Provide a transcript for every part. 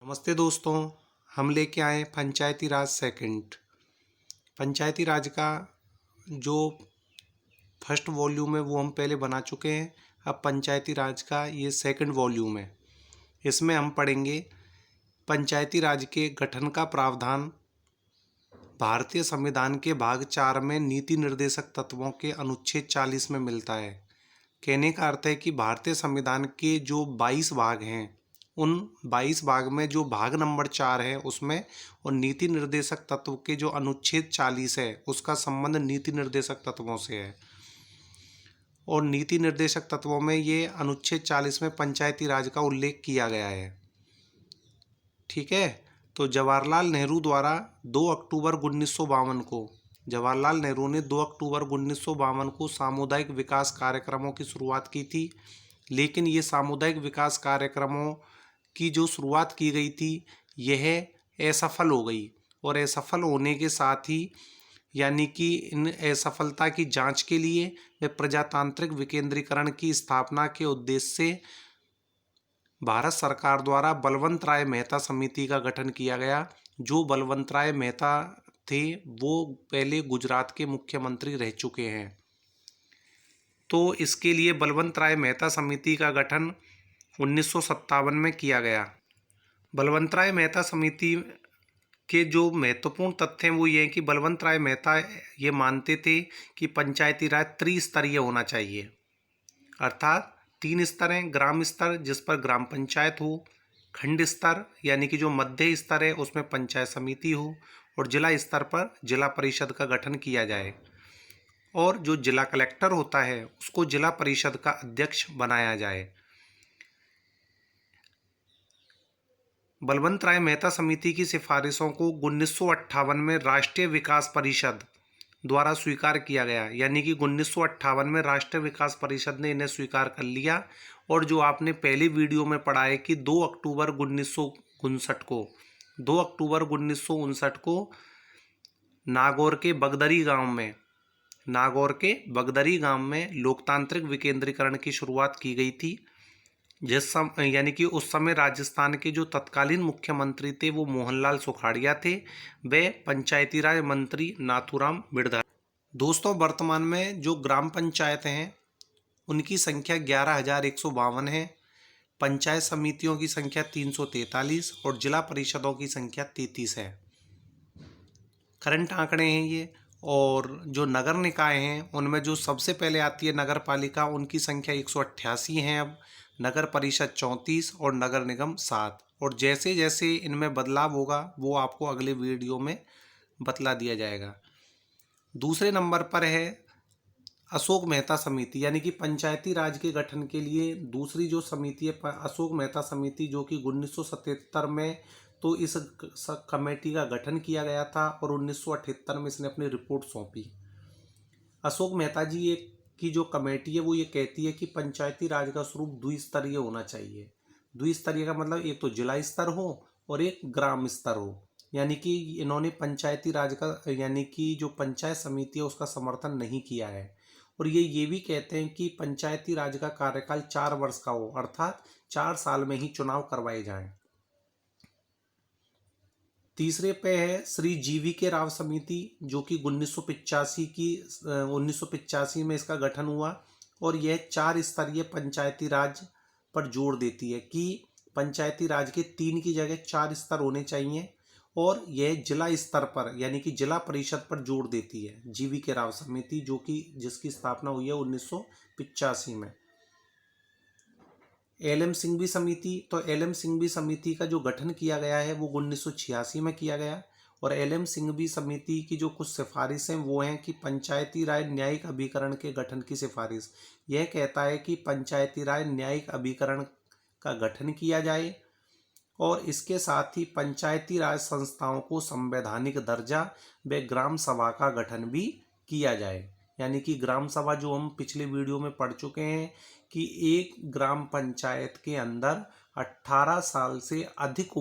नमस्ते दोस्तों। हम लेके आए पंचायती राज सेकंड। पंचायती राज का जो फर्स्ट वॉल्यूम है वो हम पहले बना चुके हैं। अब पंचायती राज का ये सेकंड वॉल्यूम है। इसमें हम पढ़ेंगे पंचायती राज के गठन का प्रावधान भारतीय संविधान के भाग 4 में नीति निर्देशक तत्वों के अनुच्छेद 40 में मिलता है। कहने का अर्थ है कि भारतीय संविधान के जो 22 भाग हैं उन 22 भाग में जो भाग नंबर 4 है उसमें और नीति निर्देशक तत्व के जो अनुच्छेद 40 है उसका संबंध नीति निर्देशक तत्वों से है। और नीति निर्देशक तत्वों में ये अनुच्छेद 40 में पंचायती राज का उल्लेख किया गया है। ठीक है, तो जवाहरलाल नेहरू द्वारा 2 अक्टूबर 1952 को जवाहरलाल नेहरू ने 2 अक्टूबर 1952 को सामुदायिक विकास कार्यक्रमों की शुरुआत की थी। लेकिन ये सामुदायिक विकास कार्यक्रमों की जो शुरुआत की गई थी यह असफल हो गई और असफल होने के साथ ही यानी कि इन असफलता की जांच के लिए वे प्रजातांत्रिक विकेंद्रीकरण की स्थापना के उद्देश्य से भारत सरकार द्वारा बलवंत राय मेहता समिति का गठन किया गया। जो बलवंत राय मेहता थे वो पहले गुजरात के मुख्यमंत्री रह चुके हैं। तो इसके लिए बलवंत राय मेहता समिति का गठन 1957 में किया गया। बलवंत राय मेहता समिति के जो महत्वपूर्ण तथ्य हैं वो ये हैं कि बलवंत राय मेहता ये मानते थे कि पंचायती राज त्रिस्तरीय होना चाहिए, अर्थात 3 स्तर हैं। ग्राम स्तर जिस पर ग्राम पंचायत हो, खंड स्तर यानी कि जो मध्य स्तर है उसमें पंचायत समिति हो, और जिला स्तर पर जिला परिषद का गठन किया जाए, और जो जिला कलेक्टर होता है उसको जिला परिषद का अध्यक्ष बनाया जाए। बलवंत राय मेहता समिति की सिफारिशों को 1958 में राष्ट्रीय विकास परिषद द्वारा स्वीकार किया गया, यानी कि 1958 में राष्ट्रीय विकास परिषद ने इन्हें स्वीकार कर लिया। और जो आपने पहले वीडियो में पढ़ा है कि 2 अक्टूबर 1959 को नागौर के बगदरी गांव में लोकतांत्रिक विकेंद्रीकरण की शुरुआत की गई थी। यानी कि उस समय राजस्थान के जो तत्कालीन मुख्यमंत्री थे वो मोहनलाल सुखाड़िया थे, वे पंचायती राज मंत्री नाथूराम मिर्धा। दोस्तों, वर्तमान में जो ग्राम पंचायत हैं उनकी संख्या 11,152 है, पंचायत समितियों की संख्या 343 और जिला परिषदों की संख्या 33 है। करंट आंकड़े हैं ये। और जो नगर निकाय हैं उनमें जो सबसे पहले आती है नगर पालिका, उनकी संख्या 188 है। अब नगर परिषद 34 और नगर निगम 7। और जैसे जैसे इनमें बदलाव होगा वो आपको अगले वीडियो में बतला दिया जाएगा। दूसरे नंबर पर है अशोक मेहता समिति, यानी कि पंचायती राज के गठन के लिए दूसरी जो समिति है अशोक मेहता समिति, जो कि 1977 में तो इस कमेटी का गठन किया गया था और 1978 में इसने अपनी रिपोर्ट सौंपी। अशोक मेहता जी की जो कमेटी है वो ये कहती है कि पंचायती राज का स्वरूप द्विस्तरीय होना चाहिए। द्विस्तरीय का मतलब एक तो जिला स्तर हो और एक ग्राम स्तर हो। यानी कि इन्होंने पंचायती राज का यानी कि जो पंचायत समिति है उसका समर्थन नहीं किया है। और ये भी कहते हैं कि पंचायती राज का कार्यकाल 4 वर्ष का हो, अर्थात 4 साल में ही चुनाव करवाए जाएं। तीसरे पे है श्री जीवी के राव समिति, जो कि 1985 में इसका गठन हुआ। और यह 4 स्तरीय पंचायती राज पर जोर देती है कि पंचायती राज के 3 की जगह 4 स्तर होने चाहिए। और यह जिला स्तर पर यानी कि जिला परिषद पर जोर देती है जीवी के राव समिति, जो कि जिसकी स्थापना हुई है 1985 में। एल.एम. सिंघवी समिति, तो एल.एम. सिंघवी समिति का जो गठन किया गया है वो 1986 में किया गया। और एल.एम. सिंघवी समिति की जो कुछ सिफारिशें वो हैं कि पंचायती राज न्यायिक अभिकरण के गठन की सिफारिश। यह कहता है कि पंचायती राज न्यायिक अभिकरण का गठन किया जाए और इसके साथ ही पंचायती राज संस्थाओं को संवैधानिक दर्जा व ग्राम सभा का गठन भी किया जाए। यानी कि ग्राम सभा जो हम पिछले वीडियो में पढ़ चुके हैं कि एक ग्राम पंचायत के अंदर 18 साल से अधिक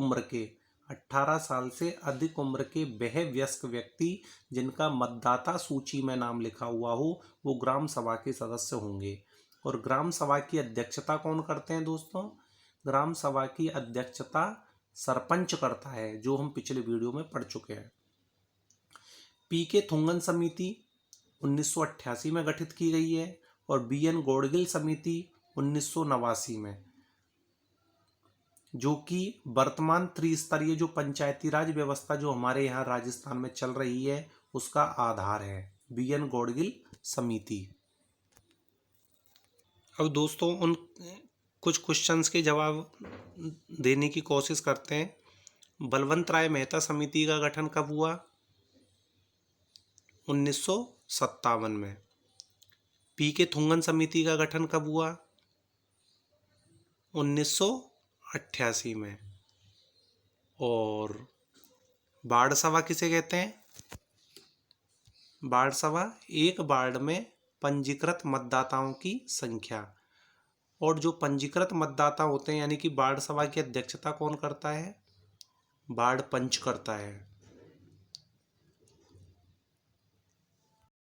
उम्र के वह वयस्क व्यक्ति जिनका मतदाता सूची में नाम लिखा हुआ हो वो ग्राम सभा के सदस्य होंगे। और ग्राम सभा की अध्यक्षता कौन करते हैं दोस्तों? ग्राम सभा की अध्यक्षता सरपंच करता है, जो हम पिछले वीडियो में पढ़ चुके हैं। पीके थुंगन समिति 1988 में गठित की गई है और बीएन गौड़गिल समिति 1989 में, जो कि वर्तमान त्रिस्तरीय जो पंचायती राज व्यवस्था जो हमारे यहाँ राजस्थान में चल रही है उसका आधार है बीएन गौड़गिल समिति। अब दोस्तों उन कुछ क्वेश्चंस के जवाब देने की कोशिश करते हैं। बलवंत राय मेहता समिति का गठन कब हुआ? 1957 में। पीके थुंगन समिति का गठन कब हुआ? 1988 में। और वार्ड सभा किसे कहते हैं? वार्ड सभा एक वार्ड में पंजीकृत मतदाताओं की संख्या, और जो पंजीकृत मतदाता होते हैं यानी कि वार्ड सभा की अध्यक्षता कौन करता है? वार्ड पंच करता है।